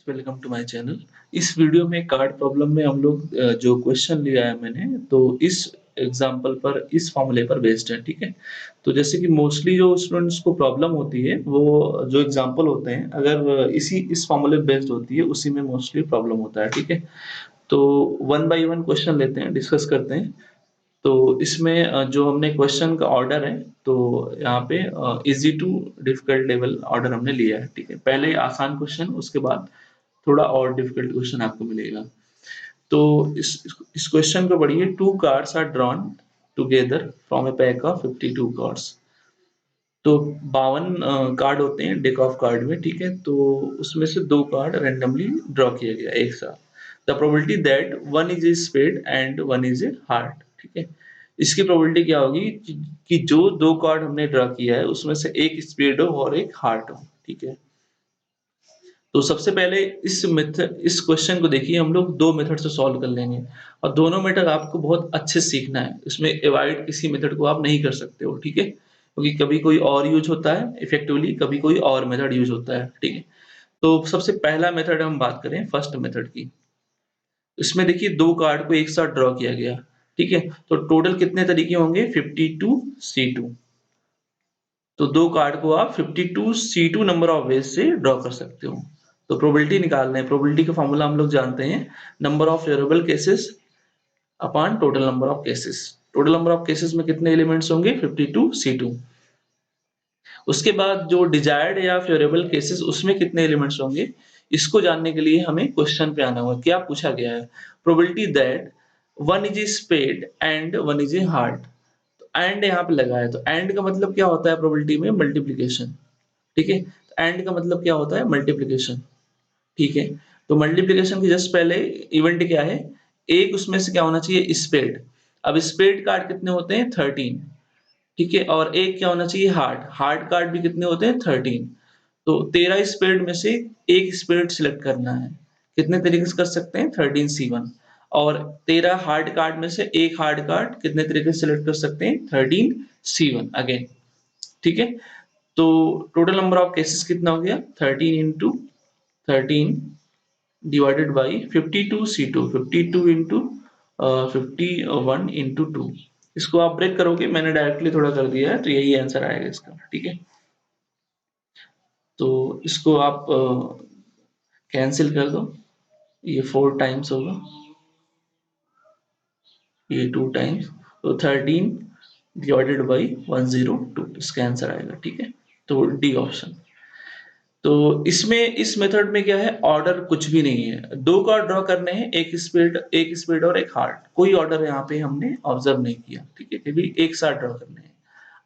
Welcome to my channel. इस video में card problem में हम लोग जो क्वेश्चन लिया है मैंने तो इस एग्जांपल पर इस फॉर्मूले पर बेस्ड है, ठीक है। तो जैसे कि मोस्टली जो स्टूडेंट्स को प्रॉब्लम होती है वो जो एग्जांपल होते हैं अगर इसी इस फॉर्मूले पे बेस्ड होती है उसी में मोस्टली प्रॉब्लम होता है, ठीक है। तो वन बाय वन क्वेश्चन लेते हैं, डिस्कस करते हैं। तो इसमें जो हमने क्वेश्चन का ऑर्डर है तो यहाँ पे easy to difficult level order हमने लिया है, ठीक है। पहले आसान क्वेश्चन, उसके बाद थोड़ा और डिफिकल्ट क्वेश्चन आपको मिलेगा। तो इस क्वेश्चन को पढ़िए। Two cards are drawn together from a pack of 52 cards. तो 52 कार्ड होते हैं डेक ऑफ कार्ड में, ठीक है। तो उसमें से दो कार्ड रैंडमली ड्रॉ किया गया एक साथ। The probability that one is a spade and one is a heart, ठीक है। इसकी प्रोबेबिलिटी क्या होगी कि जो दो कार्ड हमने ड्रॉ किया है उसमें से एक स्पेड हो और एक हार्ट हो, ठीक है। तो सबसे पहले इस क्वेश्चन को देखिए, हम लोग दो मेथड से सॉल्व कर लेंगे और दोनों मेथड आपको बहुत अच्छे से सीखना है। इसमें अवॉइड किसी मेथड को आप नहीं कर सकते हो, ठीक है, क्योंकि कभी कोई और यूज होता है इफेक्टिवली, कभी कोई और मेथड यूज होता है, ठीक है। तो सबसे पहला मेथड हम बात करें फर्स्ट मेथड की। इसमें देखिए दो कार्ड को एक साथ ड्रॉ किया गया, ठीक है। तो टोटल कितने तरीके होंगे? 52 C2। तो दो कार्ड को आप 52 C2 नंबर ऑफ वेज से ड्रॉ कर सकते हो। तो प्रोबेबिलिटी निकालना है। प्रोबेबिलिटी का फॉर्मूला हम लोग जानते हैं, number of favourable cases upon total number of cases. Total number of cases में कितने एलिमेंट्स होंगे? 52 C2। उसके बाद जो डिजायर्ड या फेवरेबल केसेस उसमें कितने एलिमेंट्स होंगे, इसको जानने के लिए हमें क्वेश्चन पे आना होगा। क्या पूछा गया है? Probability that one is a spade and one is a heart. And यहाँ पे लगा है, तो एंड का मतलब क्या होता है प्रोबेबिलिटी में? मल्टीप्लीकेशन, ठीक है। एंड का मतलब क्या होता है? मल्टीप्लीकेशन, ठीक है। तो मल्टीप्लीकेशन के जस्ट पहले इवेंट क्या है? एक उसमें से क्या होना चाहिए? स्पेड। अब स्पेड कार्ड कितने होते हैं? 13, ठीक है। और एक क्या होना चाहिए? हार्ट। हार्ट कार्ड भी कितने होते हैं? 13। तो 13 स्पेड में से एक स्पेड सिलेक्ट करना है। कितने तरीके से कर सकते हैं? 13C1। और 13 हार्ड कार्ड में से एक हार्ड कार्ड कितने तरीके से सिलेक्ट कर सकते हैं? 13C1 अगेन, ठीक है। तो टोटल नंबर ऑफ केसेस कितना हो गया? 13 into 13 divided by 52C2, 52 into 51 into 2। इसको आप ब्रेक करोगे, मैंने डायरेक्टली थोड़ा कर दिया है तो यही आंसर आएगा इसका, ठीक है। तो इसको आप कैंसिल कर दो। ये 4 टाइम्स होगा, ये 2 टाइम्स, तो 13 डिवाइडेड बाई 102 इसका आंसर आएगा, ठीक है। तो डी ऑप्शन। तो इसमें इस मेथड में क्या है? ऑर्डर कुछ भी नहीं है। दो कार्ड ड्रॉ करने हैं, एक स्पीड और एक हार्ट। कोई ऑर्डर यहाँ पे हमने ऑब्जर्व नहीं किया, ठीक है, क्योंकि एक साथ ड्रॉ करने हैं।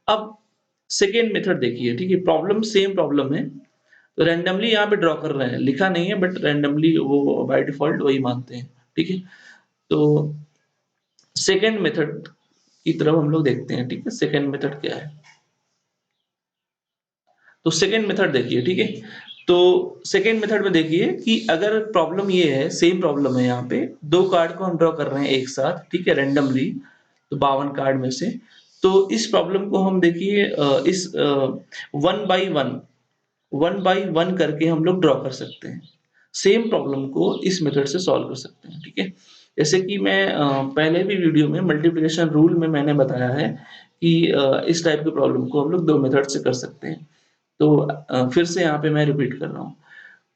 अब सेकेंड मेथड देखिए, ठीक है। प्रॉब्लम सेम प्रॉब्लम है, तो रैंडमली यहाँ पे ड्रॉ कर रहे हैं, लिखा नहीं है बट रैंडमली वो बाय डिफॉल्ट वही मानते हैं, ठीक है। तो सेकेंड मेथड की तरफ हम लोग देखते हैं, ठीक है। सेकेंड मेथड क्या है? तो सेकेंड मेथड देखिए, ठीक है। तो सेकेंड मेथड में देखिए कि अगर प्रॉब्लम ये है, सेम प्रॉब्लम है, यहाँ पे दो कार्ड को हम ड्रॉ कर रहे हैं एक साथ, ठीक है, रैंडमली, तो 52 कार्ड में से। तो इस प्रॉब्लम को हम देखिए इस वन बाई वन करके हम लोग ड्रॉ कर सकते हैं। सेम प्रॉब्लम को इस मेथड से सॉल्व कर सकते हैं, ठीक है। जैसे कि मैं पहले भी वीडियो में मल्टीप्लिकेशन रूल में मैंने बताया है कि इस टाइप की प्रॉब्लम को हम लोग दो मेथड से कर सकते हैं। तो फिर से यहाँ पे मैं रिपीट कर रहा हूँ।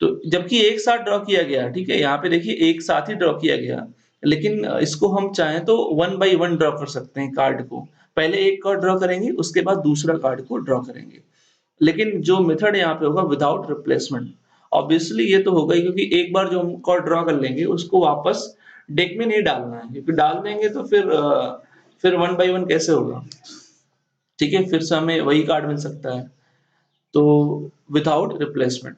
तो जबकि एक साथ ड्रॉ किया गया, ठीक है, यहाँ पे देखिए एक साथ ही ड्रॉ किया गया, लेकिन इसको हम चाहें तो वन बाई वन ड्रॉ कर सकते हैं कार्ड को। पहले एक कार्ड ड्रॉ करेंगे, उसके बाद दूसरा कार्ड को ड्रॉ करेंगे। लेकिन जो मेथड यहाँ पे होगा विदाउट रिप्लेसमेंट, ऑब्वियसली ये तो होगा ही, क्योंकि एक बार जो हम कार्ड ड्रॉ कर लेंगे उसको वापस डेक में नहीं डालना है, क्योंकि डाल देंगे तो फिर वन बाई वन कैसे होगा, ठीक है। फिर से हमें वही कार्ड मिल सकता है। तो विदाउट रिप्लेसमेंट,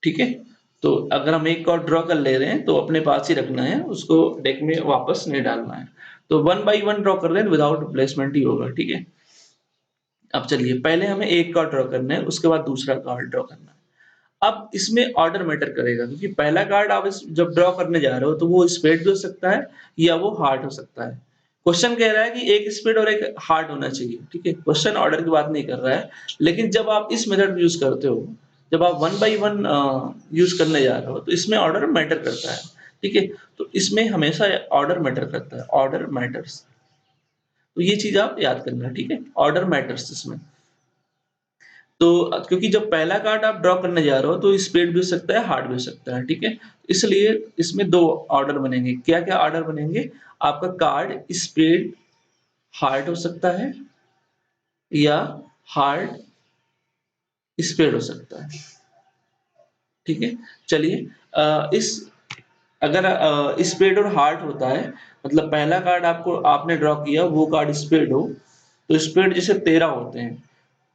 ठीक है। तो अगर हम एक कार्ड ड्रॉ कर ले रहे हैं तो अपने पास ही रखना है, उसको डेक में वापस नहीं डालना है। तो वन बाई वन ड्रॉ कर रहे हैं, विदाउट रिप्लेसमेंट ही होगा, ठीक है। अब चलिए, पहले हमें एक कार्ड ड्रॉ करना है, उसके बाद दूसरा कार्ड ड्रॉ करना है। अब इसमें ऑर्डर मैटर करेगा, क्योंकि पहला कार्ड आप जब ड्रॉ करने जा रहे हो तो वो स्पेड भी हो सकता है या वो हार्ट हो सकता है। क्वेश्चन कह रहा है कि एक स्पेड और एक हार्ट होना चाहिए, ठीक है? क्वेश्चन ऑर्डर की बात नहीं कर रहा है, लेकिन जब आप इस मेथड यूज़ करते हो, जब आप 1 बाय 1 यूज़ करने जा रहे हो, तो इसमें ऑर्डर मैटर करता है, ठीक है? तो इसमें हमेशा ऑर्डर मैटर करता है, ऑर्डर मैटर्स। तो ये चीज़ आप याद करना, ठीक है? ऑर्डर मैटर्स इसमें। तो क्योंकि जब पहला कार्ड आप ड्रॉ करने जा रहे हो, तो स्पेड भी हो सकता है, हार्ट भी हो सकता है, ठीक है? इसलिए इसमें 2 ऑर्डर बनेंगे। क्या-क्या ऑर्डर बनेंगे? आपका कार्ड स्पेड हार्ट हो सकता है या हार्ट स्पेड हो सकता है, ठीक है? चलिए इस अगर स्पेड और हार्ट होता है, मतलब पहला कार्ड आपने ड्रॉ किया, वो कार्ड स्पेड हो, तो स्पेड जैसे 13 होते हैं,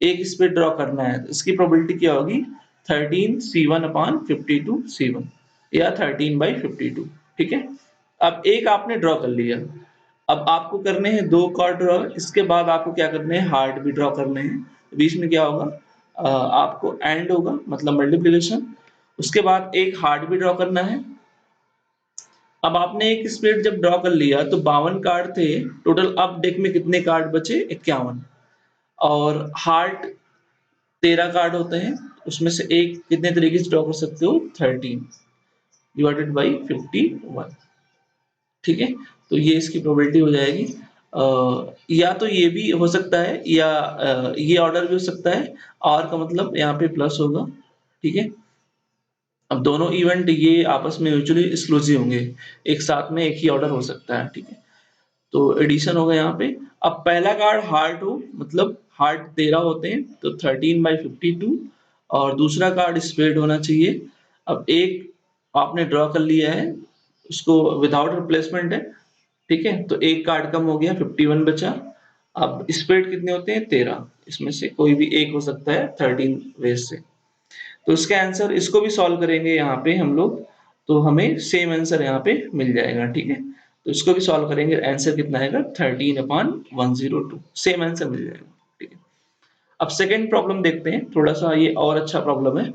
एक स्पेड ड्रॉ करना है, तो इसकी प्रोबेबिलिटी क्या होगी? 13 C1 अपॉन 52 C1 या 13/52, ठीक है? अब एक आपने ड्रॉ कर लिया, अब आपको करने हैं 2 कार्ड ड्रॉ, इसके बाद आपको क्या करने हैं? हार्ट भी ड्रॉ करने हैं। बीच में क्या होगा? आपको एंड होगा, मतलब मल्टीप्लिकेशन, उसके बाद एक हार्ट भी ड्रॉ करना है। अब आपने एक स्पेड जब ड्रॉ कर लिया, तो 52 कार्ड थे टोटल, अब डेक में कितने कार्ड बचे? 51। और हार्ट 13 कार्ड होते हैं, उसमें से एक कितने तरीके से ड्रॉ कर सकते हो? 13 डिवाइडेड बाई 51, ठीक है? तो ये इसकी प्रोबेबिलिटी हो जाएगी। या तो ये भी हो सकता है या ये ऑर्डर भी हो सकता है, और का मतलब यहाँ पे प्लस होगा, ठीक है? अब दोनों इवेंट ये आपस में म्यूचुअली एक्सक्लूसिव होंगे, एक साथ में एक ही ऑर्डर हो सकता है, ठीक है? तो एडिशन होगा यहाँ पे। अब पहला कार्ड हार्ट हो, मतलब हार्ट 13 होते हैं, तो 13/52, और दूसरा कार्ड स्पेड होना चाहिए। अब एक आपने ड्रॉ कर लिया है, उसको विदाउट रिप्लेसमेंट है, ठीक है? तो एक कार्ड कम हो गया, 51 बचा। अब स्पेड कितने होते हैं? 13, इसमें से कोई भी एक हो सकता है 13 वेज से। तो इसका आंसर, इसको भी सॉल्व करेंगे यहाँ पे हम लोग, तो हमें सेम आंसर यहाँ पे मिल जाएगा, ठीक है? तो इसको भी सॉल्व करेंगे, आंसर कितना आएगा? 13/102, सेम आंसर मिल जाएगा, ठीक है? अब सेकंड प्रॉब्लम देखते हैं, थोड़ा सा ये और अच्छा प्रॉब्लम है।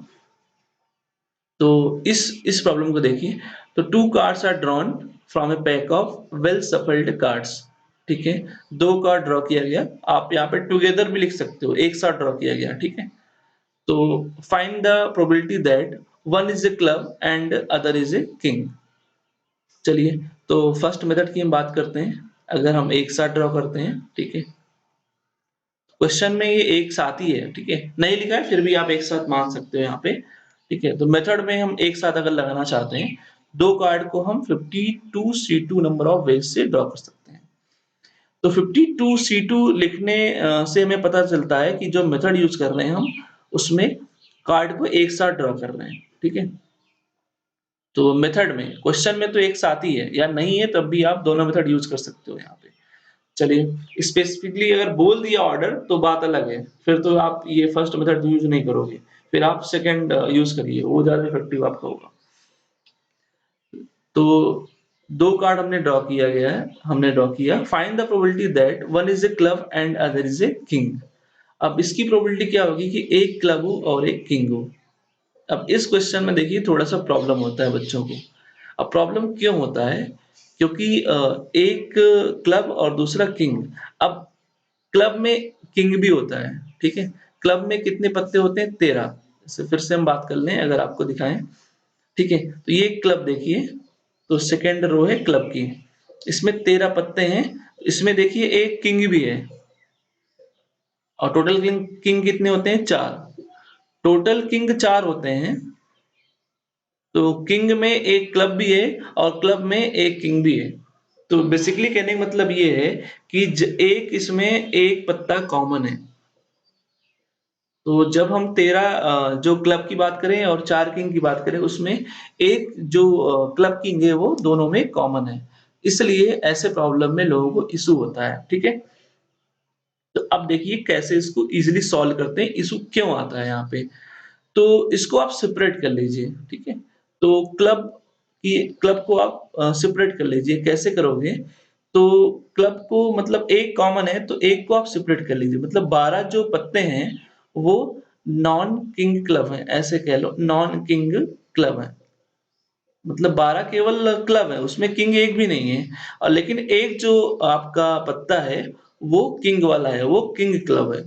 तो इस प्रॉब्लम को देखिए। तो 2 cards are drawn from a pack of well shuffled cards, ठीक है? 2 कार्ड ड्रॉ किया गया, आप यहाँ पे टुगेदर भी लिख सकते हो, एक साथ ड्रॉ किया गया, ठीक है? तो find the probability that one is A club and other is a king. चलिए, तो फर्स्ट मेथड की हम बात करते हैं। अगर हम एक साथ ड्रॉ करते हैं, ठीक है? क्वेश्चन में ये एक साथ ही है, ठीक है? नहीं लिखा है, फिर भी आप एक साथ मान सकते हो यहाँ पे, ठीक है? तो मेथड में हम एक साथ अगर लगाना चाहते हैं, 2 कार्ड को हम 52 C2 नंबर ऑफ वेज से ड्रॉ कर सकते हैं। तो 52 C2 लिखने से हमें पता चलता है कि जो मेथड यूज़ कर रहे हैं हम, उसमें कार्ड को एक साथ ड्रॉ कर रहे हैं, ठीक है? तो मेथड में, क्वेश्चन में तो एक साथ ही है, या नहीं है तब भी आप दोनों मेथड यूज़ कर सकते हो यहाँ पे। चलिए, स्पेसिफिकली अगर बोल दिया ऑर्डर तो बात अलग है, फिर तो आप ये फर्स्ट मेथड यूज़ नहीं करोगे, फिर आप सेकंड यूज़ करिए, वो ज़्यादा इफेक्टिव आपका होगा। तो 2 कार्ड हमने ड्रॉ किया गया है, हमने ड्रॉ किया। Find the probability that one is A club and other is a king. अब इसकी प्रोबेबिलिटी क्या होगी कि एक क्लब हो और एक किंग हो। अब इस क्वेश्चन में देखिए थोड़ा सा प्रॉब्लम होता है बच्चों को। अब प्रॉब्लम क्यों होता है? क्योंकि एक क्लब और दूसरा किंग। अब क्लब में किंग भी होता है, ठीक है? क्लब में कितने पत्ते होते हैं? 13। इसे फिर से हम बात कर लें, अगर आपको दिखाएं, ठीक है? तो ये क्लब देखिए, तो सेकेंड रो है क्लब की, इसमें 13 पत्ते हैं, इसमें देखिए एक किंग भी है, और टोटल किंग किंग कितने होते हैं? 4। टोटल किंग 4 होते हैं, तो किंग में एक क्लब भी है और क्लब में एक किंग भी है। तो बेसिकली कहने का मतलब ये है कि एक इसमें एक पत्ता कॉमन है। तो जब हम 13 जो क्लब की बात करें और 4 किंग की बात करें, उसमें एक जो क्लब किंग है वो दोनों में कॉमन है। इसलिए ऐसे प्रॉब्लम में लोगों को इशू होता है, ठीक है? तो अब देखिए कैसे इसको इजीली सॉल्व करते हैं, इशू क्यों आता है यहाँ पे। तो इसको आप सेपरेट कर लीजिए, ठीक है? तो क्लब को आप सेपरेट कर लीजिए, कैसे करोगे? तो क्लब को मतलब एक कॉमन है, तो एक को आप सेपरेट कर लीजिए, मतलब 12 जो पत्ते हैं वो नॉन किंग क्लब हैं, ऐसे कह लो नॉन किंग क्लब हैं, मतलब 12 केवल क्लब है, उसमें किंग एक भी नहीं है, और लेकिन एक जो आपका पत्ता है वो किंग वाला है, वो किंग क्लब है।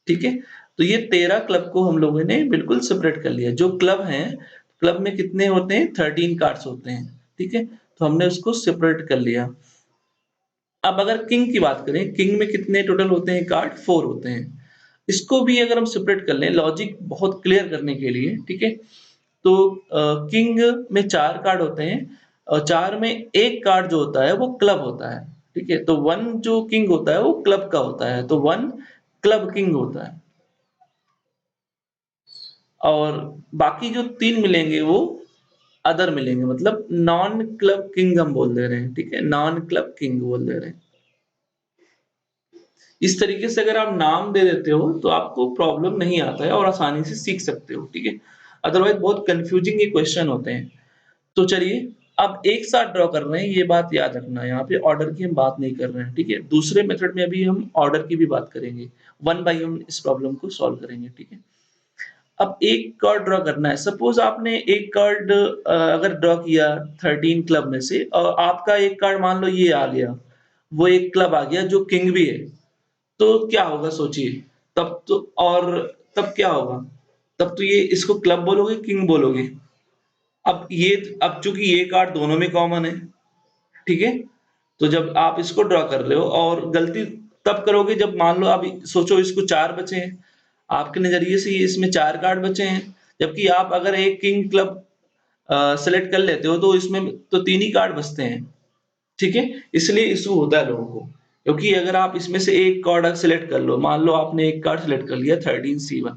ठीक है? तो ये 13 क्लब को हम लोगों ने बिल्कुल सेपरेट कर लिया। जो क्लब हैं, क्लब में कितने होते हैं? 13 कार्ड्स होते हैं। ठीक है? तो हमने उसको सेपरेट कर लिया। अब अगर किंग की बात करें, किंग में कितने टोटल होते हैं कार्ड? 4 होते हैं। इसको भी अगर हम सेपरेट कर लें लॉजिक बहुत क्लियर करने के लिए, ठीक है? तो किंग में 4 कार्ड होते हैं और 4 में 1 कार्ड जो होता है वो क्लब होता है। ठीक है? तो 1 जो किंग होता है वो क्लब का होता है, तो 1 क्लब किंग होता है। और बाकी जो 3 मिलेंगे वो अदर मिलेंगे, मतलब नॉन क्लब किंग हम बोल दे रहे हैं। ठीक है? नॉन क्लब किंग बोल दे रहे हैं। इस तरीके से अगर आप नाम दे देते हो तो आपको प्रॉब्लम नहीं आता है और आसानी से सीख सकते हो। ठीक है? अदरवाइज बहुत कंफ्यूजिंग ये क्वेश्चन होते हैं। तो चलिए, अब एक साथ ड्रॉ कर रहे हैं, ये बात याद रखना है। यहाँ पे ऑर्डर की हम बात नहीं कर रहे हैं। ठीक है? दूसरे मेथड में अभी हम ऑर्डर की भी बात करेंगे। वन बाय हम इस प्रॉब्लम को सॉल्व करेंगे। ठीक है? अब एक कार्ड ड्रॉ करना है। सपोज आपने एक कार्ड अगर ड्रॉ किया 13 क्लब में से, और आपका एक कार्ड मान लो ये आ गया, वो एक क्लब आ गया जो किंग भी है, तो क्या होगा सोचिए? तब तो और तब क्या होगा? तब तो ये इसको क्लब बोलोगे, किंग बोलोगे? अब चूंकि ये कार्ड दोनों में कॉमन है, ठीक है? तो जब आप इसको ड्रॉ कर रहे हो, और गलती तब करोगे जब मान लो आप सोचो इसको 4 बचे हैं, आपके नजरिए से ये इसमें 4 कार्ड बचे हैं, जबकि आप अगर एक किंग क्लब सेलेक्ट कर लेते हो तो इसमें तो 3 ही कार्ड बचते हैं। ठीक है? इसलिए इशू होता है लोगों को, क्योंकि अगर आप इसमें से एक कार्ड सेलेक्ट कर लो, मान लो आपने एक कार्ड सेलेक्ट कर लिया 13C1,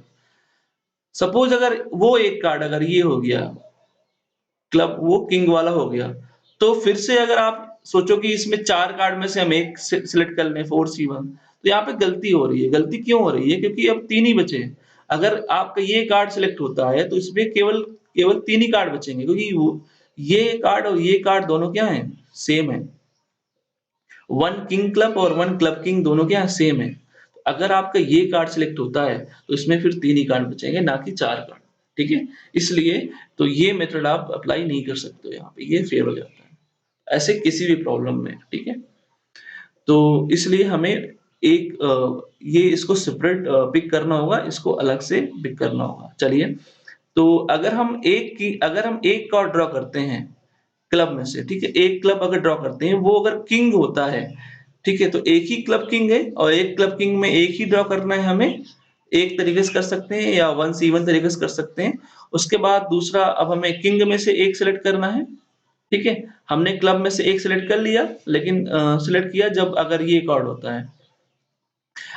सपोज अगर वो एक कार्ड अगर ये हो गया, क्लब वो किंग वाला हो गया, तो फिर से अगर आप सोचो कि इसमें 4 कार्ड में से हम एक सिलेक्ट कर लें 4C1, तो यहाँ पे गलती हो रही है। गलती क्यों हो रही है? क्योंकि अब 3 ही बचे हैं। अगर आपका ये कार्ड सिलेक्ट होता है तो इसमें केवल केवल 3 ही कार्ड बचेंगे, क्योंकि वो ये कार्ड और ये कार्ड दोनों क्या हैं? सेम है। 1 किंग क्लब और 1 क्लब किंग दोनों क्या है? सेम है। अगर आपका ये कार्ड सिलेक्ट होता है तो इसमें फिर 3 ही कार्ड बचेंगे, ना कि 4 कार्ड। ठीक है? इसलिए तो ये मेथड आप अप्लाई नहीं कर सकते हो यहाँ पे, ये फेल हो जाता है। ऐसे किसी भी प्रॉब्लम में, ठीक है? तो इसलिए हमें ये इसको सेपरेट पिक करना होगा, इसको अलग से पिक करना होगा। चलिए, तो अगर हम एक कार्ड ड्रॉ करते हैं क्लब में से, ठीक है? एक क्लब अगर ड्रॉ करते हैं, वो अगर किंग होता है, ठीक है? तो एक ही क्लब किंग है, और एक क्लब किंग में एक ही ड्रॉ करना है हमें। एक तरीके से कर सकते हैं या 1C1 तरीके से कर सकते हैं। उसके बाद दूसरा, अब हमें किंग में से एक सेलेक्ट करना है। ठीक है? हमने क्लब में से एक सेलेक्ट कर लिया, लेकिन सेलेक्ट किया जब अगर ये कार्ड होता है।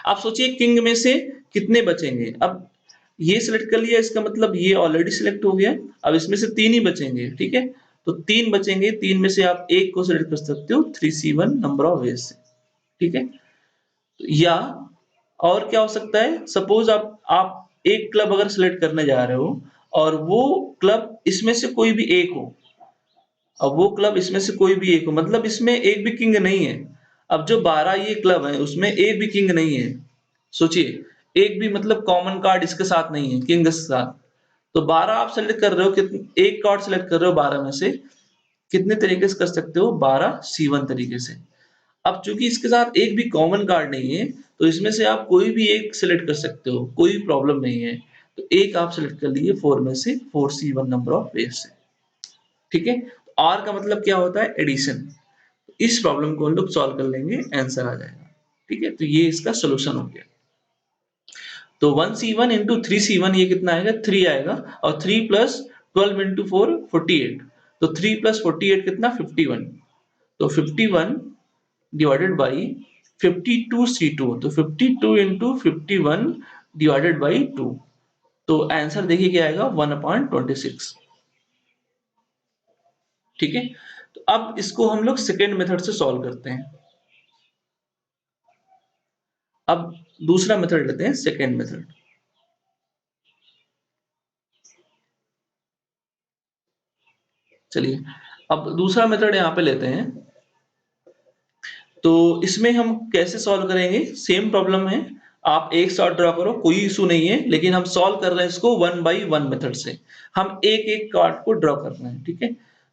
आप सोचिए किंग में से कितने बचेंगे? अब ये सिलेक्ट कर लिया, इसका मतलब ये ऑलरेडी सिलेक्ट हो गया। अब इसमें से 3 ही बचेंगे, ठीक है? तो 3 बचेंगे, 3 में से आप एक को सिलेक्ट कर सकते हो 3C1 नंबर ऑफ वेज से। ठीक है? या और क्या हो सकता है? सपोज आप एक क्लब अगर सिलेक्ट करने जा रहे हो, और वो क्लब इसमें से कोई भी एक हो, अब वो क्लब इसमें से कोई भी एक हो, मतलब इसमें एक भी किंग नहीं है। अब जो 12 ये क्लब है उसमें एक भी किंग नहीं है। सोचिए, एक भी मतलब कॉमन कार्ड इसके साथ नहीं है किंग के साथ। तो 12 आप सेलेक्ट कर रहे हो, कितने एक कार्ड सेलेक्ट कर रहे हो 12 में से, कितने तरीके से कर सकते हो? 12C1 तरीके से। अब चूंकि इसके साथ एक भी कॉमन कार्ड नहीं है, तो इसमें से आप कोई भी एक सिलेक्ट कर सकते हो, कोई प्रॉब्लम नहीं है। तो एक आप सिलेक्ट कर लिए 4 में से, 4C1 नंबर ऑफ वेव से। ठीक है? और का मतलब क्या होता है? एडिशन। इस प्रॉब्लम को हम लोग सॉल्व कर लेंगे, आंसर आ जाएगा। ठीक है? तो ये इसका सोल्यूशन हो गया। तो 1C1 इंटू 3C1 ये कितना आएगा? 3 आएगा, और 3 प्लस 12 इंटू 4 48। तो 3 प्लस 48 कितना? 51। तो 51 डिवाइडेड बाई 52C2, तो 52 इंटू 51 डिवाइडेड बाई 2। तो आंसर देखिए क्या आएगा? 1/26। ठीक है? तो अब इसको हम लोग सेकेंड मेथड से सॉल्व करते हैं। अब दूसरा मेथड लेते हैं, सेकेंड मेथड। चलिए, अब दूसरा मेथड यहाँ पे लेते हैं। तो इसमें हम कैसे सॉल्व करेंगे? सेम प्रॉब्लम है, आप एक शॉट ड्रॉ करो, कोई इशू नहीं है, लेकिन हम सॉल्व कर रहे हैं इसको 1 बाई 1 मेथड से। हम एक-एक कार्ड को ड्रॉ कर रहे हैं, ठीक है?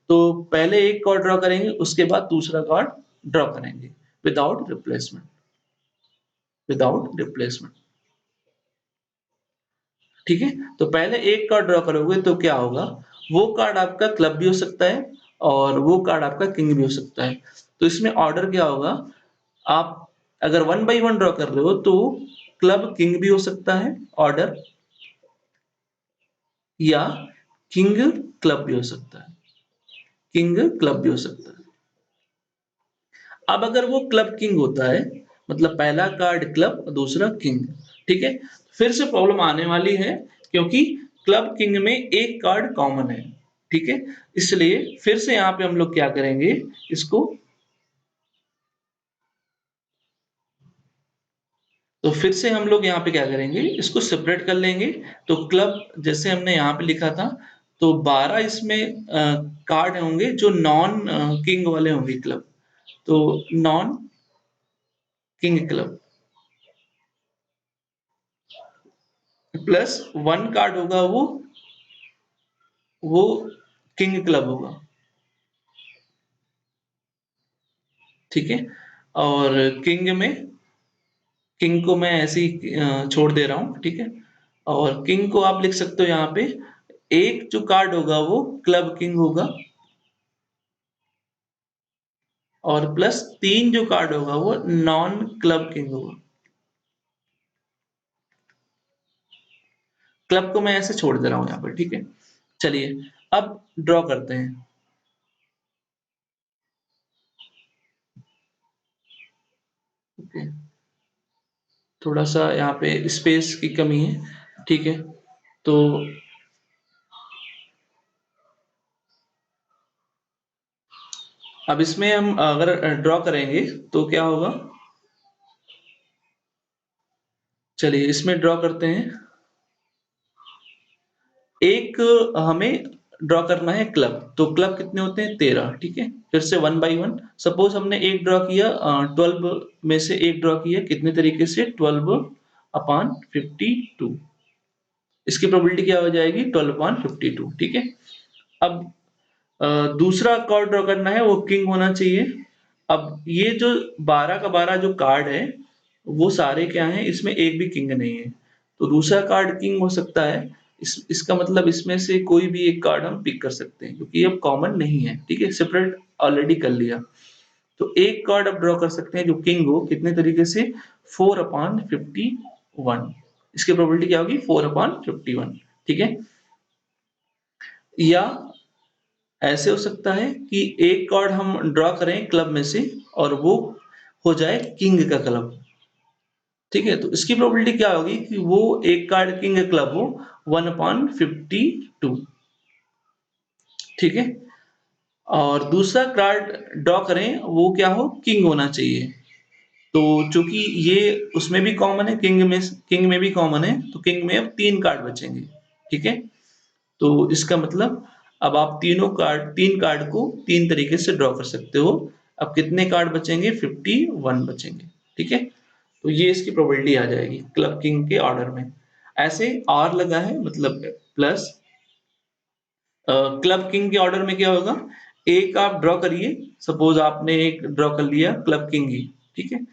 तो पहले एक कार्ड ड्रॉ करेंगे, उसके बाद दूसरा कार्ड ड्रॉ करेंगे विदाउट रिप्लेसमेंट, विदाउट रिप्लेसमेंट, ठीक है? तो पहले एक कार्ड ड्रॉ करोगे तो क्या होगा, वो कार्ड आपका क्लब भी हो सकता है और वो कार्ड आपका किंग भी हो सकता है। तो इसमें ऑर्डर क्या होगा, आप अगर 1 बाई 1 ड्रॉ कर रहे हो तो क्लब किंग भी हो सकता है ऑर्डर, या किंग क्लब भी हो सकता है, किंग क्लब भी हो सकता है। अब अगर वो क्लब किंग होता है, मतलब पहला कार्ड क्लब और दूसरा किंग, ठीक है? फिर से प्रॉब्लम आने वाली है, क्योंकि क्लब किंग में एक कार्ड कॉमन है, ठीक है? इसलिए फिर से यहाँ पे हम लोग क्या करेंगे, इसको तो फिर से हम लोग यहाँ पे क्या करेंगे, इसको सेपरेट कर लेंगे। तो क्लब जैसे हमने यहाँ पे लिखा था, तो 12 इसमें कार्ड होंगे जो नॉन किंग वाले होंगे क्लब, तो non king club plus 1 card होगा, वो किंग क्लब होगा, ठीक है? और किंग को मैं ऐसे ही छोड़ दे रहा हूँ, ठीक है? और किंग को आप लिख सकते हो यहाँ पे, एक जो कार्ड होगा वो क्लब किंग होगा, और प्लस 3 जो कार्ड होगा वो नॉन क्लब किंग होगा। क्लब को मैं ऐसे छोड़ दे रहा हूँ यहाँ पर, ठीक है? चलिए अब ड्रॉ करते हैं। ओके, थोड़ा सा यहाँ पे स्पेस की कमी है, ठीक है? तो अब इसमें हम अगर ड्रॉ करेंगे तो क्या होगा, चलिए इसमें ड्रॉ करते हैं। एक हमें ड्रॉ करना है क्लब, तो क्लब कितने होते हैं, 13, ठीक है? फिर से 1 बाई 1, सपोज हमने एक ड्रॉ किया, 12 में से एक ड्रॉ किया, कितने तरीके से, 12 अपॉन 52, इसकी प्रोबेबिलिटी क्या हो जाएगी, 12 अपॉन 52, ठीक है? अब दूसरा कार्ड ड्रॉ करना है, वो किंग होना चाहिए। अब ये जो 12 का 12 जो कार्ड है, वो सारे क्या हैं, इसमें एक भी किंग नहीं है, तो दूसरा कार्ड किंग हो सकता है। इसका मतलब इसमें से कोई भी एक कार्ड हम पिक कर सकते हैं, क्योंकि ये अब कॉमन नहीं है, ठीक है? सेपरेट ऑलरेडी कर लिया। तो एक कार्ड अब ड्रॉ कर सकते हैं जो किंग हो, कितने तरीके से, 4 अपॉन 51, इसकी प्रोबेबिलिटी क्या होगी, 4 अपॉन 51, ठीक है? या ऐसे हो सकता है कि एक कार्ड हम ड्रॉ करें क्लब में से और वो हो जाए किंग का क्लब, ठीक है? तो इसकी प्रोबेबिलिटी क्या होगी कि वो एक कार्ड किंग क्लब हो, 1 अपॉन 52, ठीक है? और दूसरा कार्ड ड्रॉ करें, वो क्या हो, किंग होना चाहिए। तो चूंकि ये उसमें भी कॉमन है, किंग में भी कॉमन है, तो किंग में अब 3 कार्ड बचेंगे, ठीक है? तो इसका मतलब अब आप 3 कार्ड को 3 तरीके से ड्रॉ कर सकते हो। अब कितने कार्ड बचेंगे, 51 बचेंगे, ठीक है? तो ये इसकी प्रोबेबिलिटी आ जाएगी क्लब किंग के ऑर्डर में। ऐसे और लगा है, मतलब प्लस क्लब किंग के ऑर्डर में क्या होगा, एक आप ड्रॉ करिए, सपोज आपने एक ड्रॉ कर लिया क्लब किंग ही, ठीक है?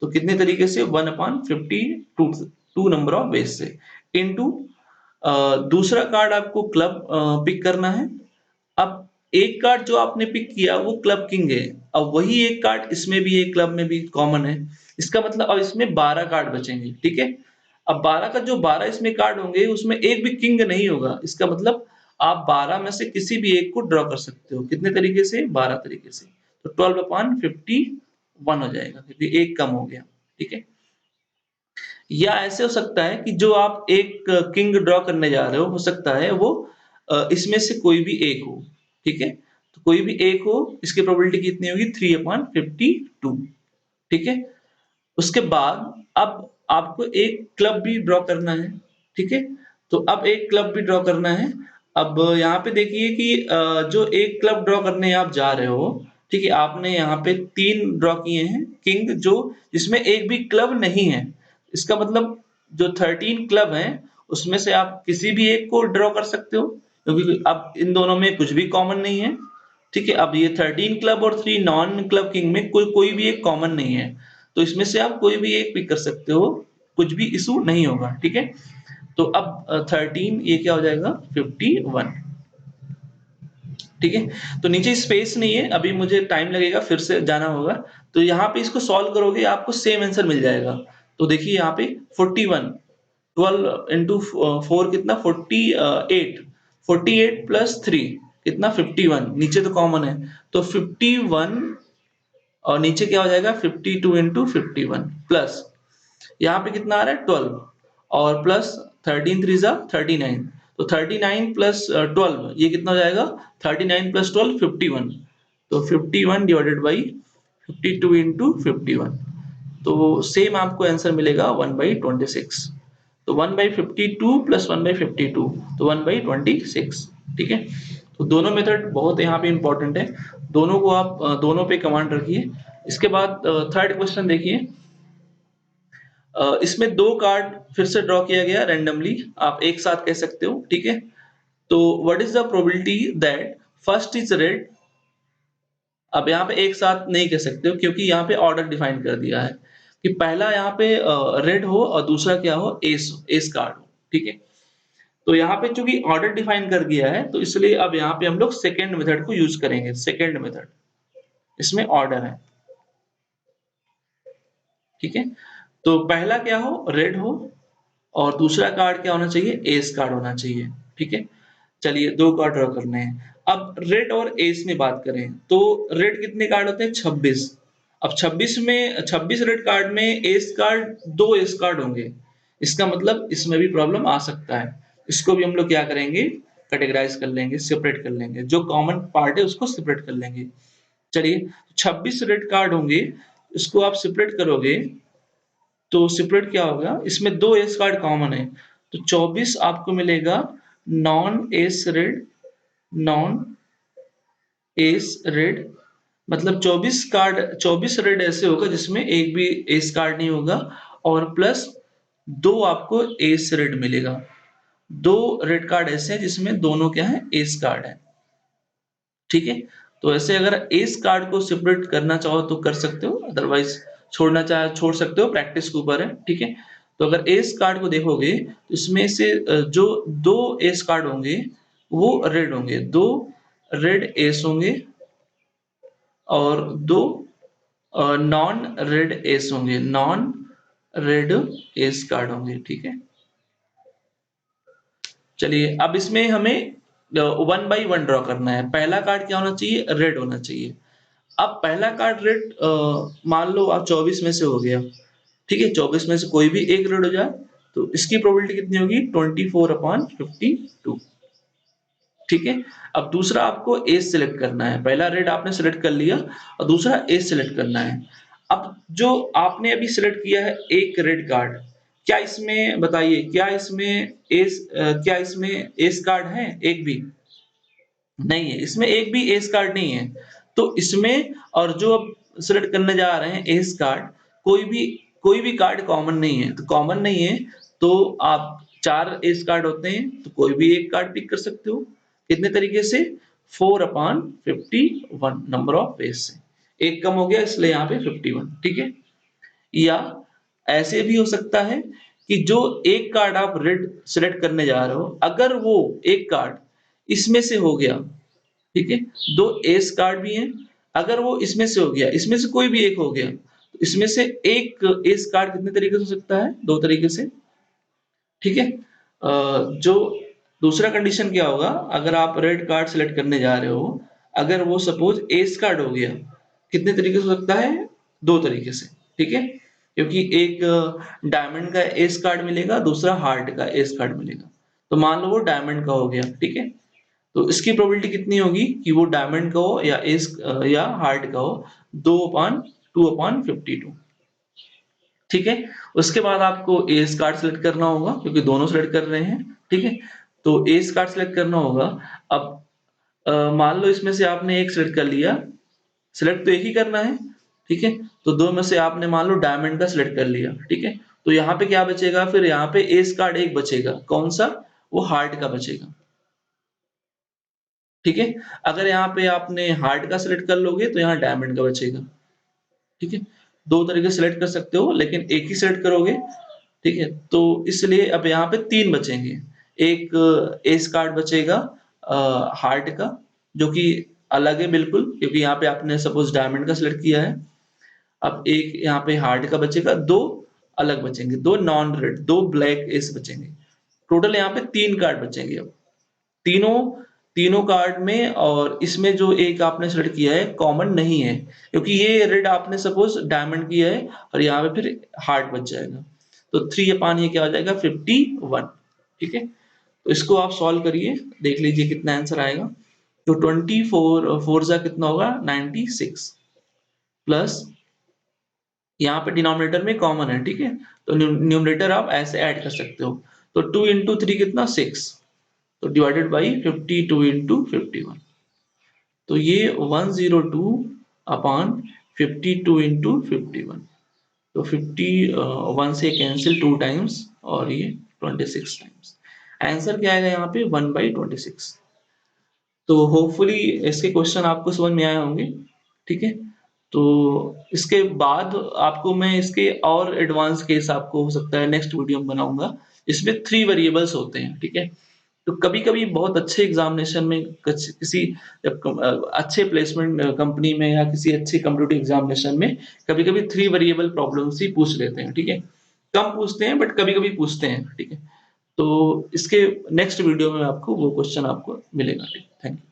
तो कितने तरीके से, 1 अपॉन 52, 2 नंबर ऑफ बेस से, इनटू दूसरा कार्ड आपको क्लब पिक करना है। अब एक कार्ड जो आपने पिक किया वो क्लब किंग है, अब वही एक कार्ड इसमें भी एक क्लब में भी कॉमन है, इसका मतलब अब इसमें 12 कार्ड बचेंगे, ठीक है? अब 12 का जो 12 इसमें कार्ड होंगे, उसमें एक भी किंग नहीं होगा, इसका मतलब आप 12 में से किसी भी एक को ड्रॉ कर सकते हो, कितने तरीके से, 12 तरीके से। तो 12 अपॉन 51 हो जाएगा, क्योंकि एक कम हो गया, ठीक है? या ऐसे हो सकता है कि जो आप एक किंग ड्रॉ करने जा रहे हो सकता है वो इसमें से कोई भी एक हो, ठीक है? तो कोई भी एक हो, इसकी प्रोबेबिलिटी कितनी होगी, 3 अपॉन 52, ठीक है? उसके बाद अब आपको एक क्लब भी ड्रॉ करना है, ठीक है? तो अब एक क्लब भी ड्रॉ करना है। अब यहाँ पे देखिए कि जो एक क्लब ड्रॉ करने आप जा रहे हो, ठीक है? आपने यहाँ पे 3 ड्रॉ किए हैं किंग, जो जिसमें एक भी क्लब नहीं है। इसका मतलब जो 13 क्लब हैं उसमें से आप किसी भी एक को ड्रॉ कर सकते हो, क्योंकि अब इन दोनों में कुछ भी कॉमन नहीं है। ठीक है, अब ये 13 क्लब और 3 नॉन क्लब किंग में कोई कोई भी एक कॉमन नहीं है, तो इसमें से आप कोई भी एक पिक कर सकते हो, कुछ भी इशू नहीं होगा। ठीक है, तो अब 13 ये क्या हो जाएगा 51। ठीक है, तो नीचे स्पेस नहीं है, अभी मुझे टाइम लगेगा, फिर से जाना होगा। तो यहाँ पे इसको सॉल्व करोगे आपको सेम आंसर मिल जाएगा। तो देखिए यहाँ पे 41, 12 इंटू 4 कितना 48, 48 प्लस 3 कितना 51, नीचे तो कॉमन है तो 51, और नीचे क्या हो जाएगा 52 इंटू 51 प्लस यहाँ पे कितना आ रहा है 12, और प्लस 13 3 जा 39, तो 39 प्लस 12 ये कितना हो जाएगा 39 प्लस 12 51, तो 51 डिवाइडेड बाई 52 इंटू 51, तो सेम आपको आंसर मिलेगा 1/26। तो 1/52 प्लस 1/52, तो 1/26। ठीक है, तो दोनों मेथड बहुत यहाँ पे इंपॉर्टेंट है, दोनों को आप दोनों पे कमांड रखिए। इसके बाद थर्ड क्वेश्चन देखिए। इसमें दो कार्ड फिर से ड्रॉ किया गया रैंडमली, आप एक साथ कह सकते हो। ठीक है, तो what is the probability that first is red. अब यहाँ पे एक साथ नहीं कह सकते हो क्योंकि यहाँ पे ऑर्डर डिफाइन कर दिया है कि पहला यहाँ पे रेड हो और दूसरा क्या हो एस एस कार्ड हो। ठीक है, तो यहाँ पे चूंकि ऑर्डर डिफाइन कर दिया है तो इसलिए अब यहाँ पे हम लोग सेकेंड मेथड को यूज करेंगे। सेकेंड मेथड इसमें ऑर्डर है। ठीक है, तो पहला क्या हो रेड हो और दूसरा कार्ड क्या होना चाहिए एस कार्ड होना चाहिए। ठीक है, चलिए दो कार्ड ड्रॉ करने हैं। अब रेड और एस में बात करें तो रेड कितने कार्ड होते हैं 26। अब 26 में 26 रेड कार्ड में एस कार्ड दो एस कार्ड होंगे, इसका मतलब इसमें भी प्रॉब्लम आ सकता है। इसको भी हम लोग क्या करेंगे कैटेगराइज कर लेंगे, सेपरेट कर लेंगे, जो कॉमन पार्ट है उसको सेपरेट कर लेंगे। चलिए 26 रेड कार्ड होंगे, इसको आप सेपरेट करोगे तो सेपरेट क्या होगा, इसमें दो एस कार्ड कॉमन है, तो 24 आपको मिलेगा non S read, non S read, मतलब 24 कार्ड 24 रेड ऐसे होगा जिसमें एक भी एस कार्ड नहीं होगा, और प्लस दो आपको एस रेड मिलेगा। दो रेड कार्ड ऐसे हैं जिसमें दोनों क्या है एस कार्ड है। ठीक है, तो ऐसे अगर एस कार्ड को सेपरेट करना चाहो तो कर सकते हो, अदरवाइज छोड़ना चाहे छोड़ सकते हो, प्रैक्टिस के ऊपर है। ठीक है, तो अगर एस कार्ड को देखोगे तो इसमें से जो दो एस कार्ड होंगे वो रेड होंगे, दो रेड एस होंगे और दो नॉन रेड एस होंगे, नॉन रेड एस कार्ड होंगे। ठीक है, चलिए अब इसमें हमें 1/1 ड्रॉ करना है। पहला कार्ड क्या होना चाहिए रेड होना चाहिए। अब पहला कार्ड रेड मान लो आप 24 में से हो गया। ठीक है, 24 में से कोई भी एक रेड हो जाए तो इसकी प्रोबेबिलिटी कितनी होगी 24/52। ठीक है, अब दूसरा आपको एस सिलेक्ट करना है, पहला रेड आपने सिलेक्ट कर लिया और दूसरा एस सिलेक्ट करना है। अब जो आपने अभी सिलेक्ट किया है एक रेड कार्ड, क्या इसमें बताइए क्या इसमें क्या इसमें एस कार्ड है एक भी नहीं है, इसमें एक भी एस कार्ड नहीं है। तो इसमें और जो अब सिलेक्ट करने जा रहे हैं एस कार्ड, कोई भी कोई भी कार्ड कॉमन नहीं है, तो कॉमन नहीं है तो आप चार एस कार्ड होते हैं तो कोई भी एक कार्ड पिक कर सकते हो। कितने तरीके से 4/51 नंबर ऑफ एस से एक कम हो गया इसलिए यहाँ पे 51। ठीक है, या ऐसे भी हो सकता है कि जो एक कार्ड आप रेड सिलेक्ट करने जा रहे हो अगर वो एक कार्ड इसमें से हो गया, ठीक है, दो एस कार्ड भी हैं, अगर वो इसमें से हो गया इसमें से कोई भी एक हो गया तो इसमें से एक एस कार्ड कितने तरीके से हो सकता है दो तरीके से। ठीक है, जो दूसरा कंडीशन क्या होगा अगर आप रेड कार्ड सिलेक्ट करने जा रहे हो, अगर वो सपोज एस कार्ड हो गया कितने तरीके से हो सकता है दो तरीके से। ठीक है, क्योंकि एक डायमंड का एस कार्ड मिलेगा, दूसरा हार्ट का एस कार्ड मिलेगा, तो मान लो वो डायमंड का हो गया। ठीक है, तो इसकी प्रोबेबिलिटी कितनी होगी कि वो डायमंड का हो या एस या हार्ट का हो 2/2/52। ठीक है, उसके बाद आपको एस कार्ड सेलेक्ट करना होगा क्योंकि दोनों सेलेक्ट कर रहे हैं। ठीक है, तो एस कार्ड सेलेक्ट करना होगा। अब मान लो इसमें से आपने एक सेलेक्ट कर लिया, सेलेक्ट तो एक ही करना है। ठीक है, तो दो में से आपने मान लो डायमंड का सिलेक्ट कर लिया। ठीक है, तो यहाँ पे क्या बचेगा, फिर यहाँ पे एस कार्ड एक बचेगा, कौन सा, वो हार्ट का बचेगा, ठीक है। अगर यहाँ पे आपने हार्ट का सिलेक्ट कर लोगे तो यहाँ डायमंड का बचेगा, ठीक है। दो तरीके से सिलेक्ट कर सकते हो, लेकिन एक ही सिलेक्ट करोगे, ठीक है। तो इसलिए अब यहाँ पे तीन बचेंगे, एक एस कार्ड बचेगा हार्ट का, जो कि अलग है बिल्कुल, क्योंकि यहाँ पे आपने सपोज डायमंड का सिलेक्ट किया है। अब एक यहाँ पे हार्ट का बचेगा, दो अलग बचेंगे, दो नॉन रेड, दो ब्लैक एस बचेंगे। टोटल यहाँ पे तीन कार्ड बचेंगे अब। तीनों तीनों कार्ड में, और इसमें जो एक आपने सेलेक्ट किया है कॉमन नहीं है, क्योंकि ये रेड आपने सपोज डायमंड किया है और यहाँ पे फिर हार्ट बच जाएगा। तो 3 अपान ये क्या हो जाएगा, 51, ठीक है। तो इसको आप सॉल्व करिए, देख लीजिए कितना आंसर आएगा। तो 24 फोर जा कितना होगा, 96, प्लस यहाँ पे डिनोमिनेटर में कॉमन है, ठीक है। तो न्यूमरेटर आप ऐसे ऐड कर सकते हो। तो 2 इंटू थ्री कितना, 6, तो डिवाइडेड बाई 52 इंटू 51, तो ये 102 अपॉन 52 इंटू 51, तो 51 से कैंसिल 2 टाइम्स और ये 26 टाइम्स। आंसर क्या आएगा यहाँ पे, 1/26। तो होपफुली इसके क्वेश्चन आपको समझ में आए होंगे, ठीक है। तो इसके बाद आपको मैं इसके और एडवांस केस आपको हो सकता है नेक्स्ट वीडियो में बनाऊंगा, इसमें 3 वेरिएबल्स होते हैं, ठीक है। तो कभी-कभी बहुत अच्छे एग्जामिनेशन में किसी अच्छे प्लेसमेंट कंपनी में या किसी अच्छे कॉम्पिटिटिव एग्जामिनेशन में कभी-कभी 3 वेरिएबल प्रॉब्लम्स ही पूछ लेते हैं, ठीक है। कम पूछते हैं बट कभी-कभी पूछते हैं, ठीक है। तो इसके नेक्स्ट वीडियो में आपको वो क्वेश्चन आपको मिलेगा, ठीक। Thank you.